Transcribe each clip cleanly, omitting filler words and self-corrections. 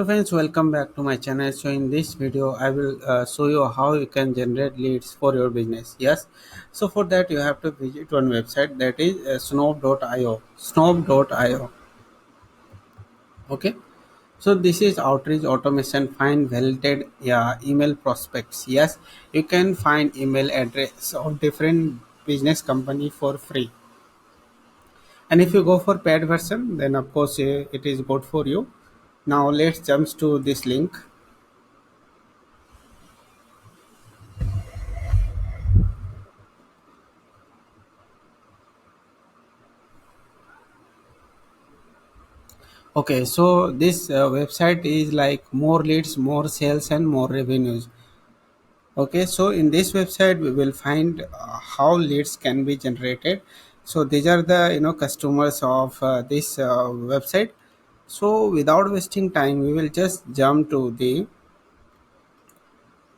Hello friends, welcome back to my channel. So in this video I will show you how you can generate leads for your business. Yes, so for that you have to visit one website, that is snob.io. Okay, so this is outreach automation, find validated, yeah, email prospects. Yes, you can find email address of different business company for free, and if you go for paid version, then of course it is good for you. Now let's jump to this link. Okay, so this website is like more leads, more sales, and more revenues. Okay, so in this website we will find how leads can be generated. So these are the customers of this website. So without wasting time, we will just jump to the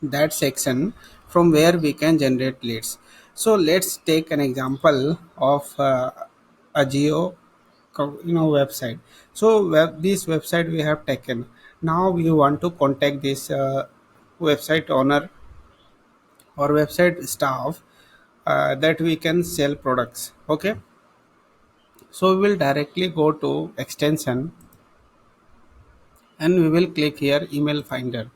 that section from where we can generate leads. So let's take an example of a geo website. So this website we have taken. Now we want to contact this website owner or website staff, that we can sell products. Okay, so we will directly go to extension and we will click here email finder.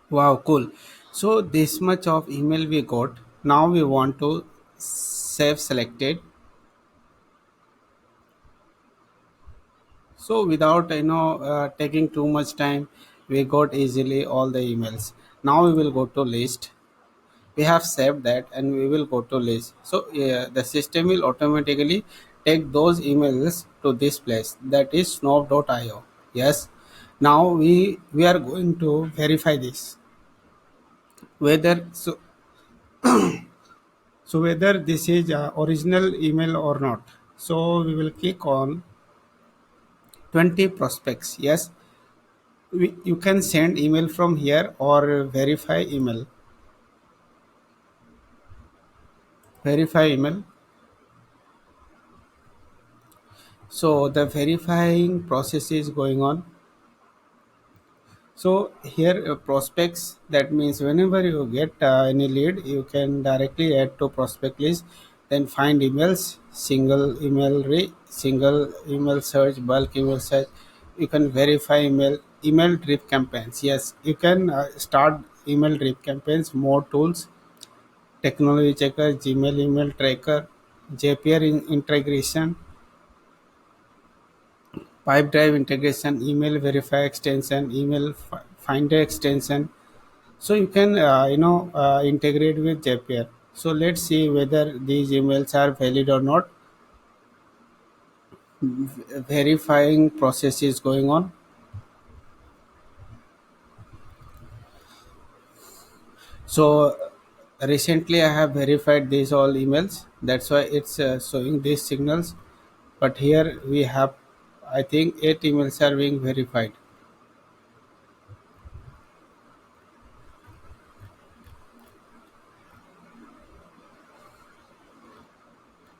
Wow, cool. So this much of email we got. Now we want to save selected. So without taking too much time, we got easily all the emails. Now we will go to list. We have saved that and we will go to list. So the system will automatically take those emails to this place, that is snob.io. Yes. Now we are going to verify this whether whether this is original email or not. So we will click on 20 prospects. Yes, you can send email from here or verify email. So the verifying process is going on. So here prospects, that means whenever you get any lead, you can directly add to prospect list. Then find emails, single email search, bulk email search. You can verify email drip campaigns. Yes, you can start email drip campaigns. More tools, technology checker, Gmail email tracker, Zapier integration, Pipedrive integration, email verify extension, finder extension. So you can integrate with Zapier. So let's see whether these emails are valid or not. Verifying process is going on. So recently I have verified these all emails. That's why it's showing these signals. But here we have, I think, 8 emails are being verified.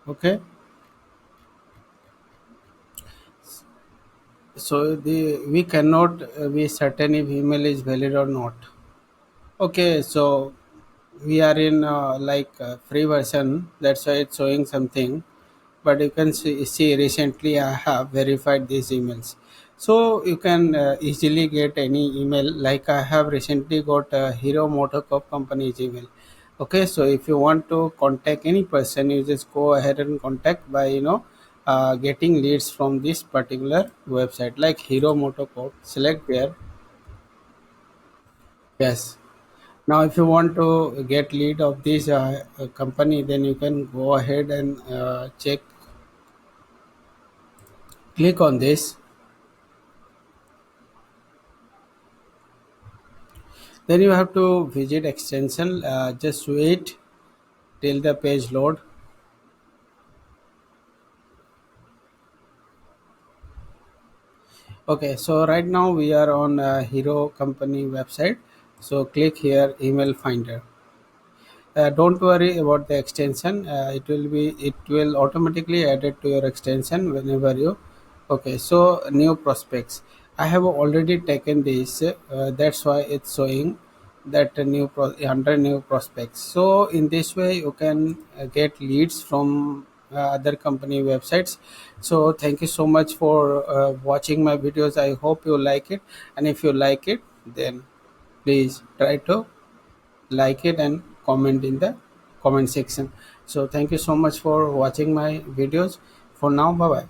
Okay. So we cannot be certain if email is valid or not. Okay, so we are in free version. That's why it's showing something. But you can see recently I have verified these emails. So you can easily get any email. Like I have recently got Hero Motocorp company's email. Okay, so if you want to contact any person, you just go ahead and contact by getting leads from this particular website, like Hero Motocorp. Select there. Yes. Now, if you want to get lead of this company, then you can go ahead and check. Click on this. Then you have to visit extension. Just wait till the page load. Okay, so right now we are on Hero company website. So click here email finder. Don't worry about the extension. It will automatically added to your extension whenever you Okay, so new prospects. I have already taken this. That's why it's showing that under new prospects. So in this way, you can get leads from other company websites. So thank you so much for watching my videos. I hope you like it, and if you like it, then please try to like it and comment in the comment section. So thank you so much for watching my videos. For now, bye bye.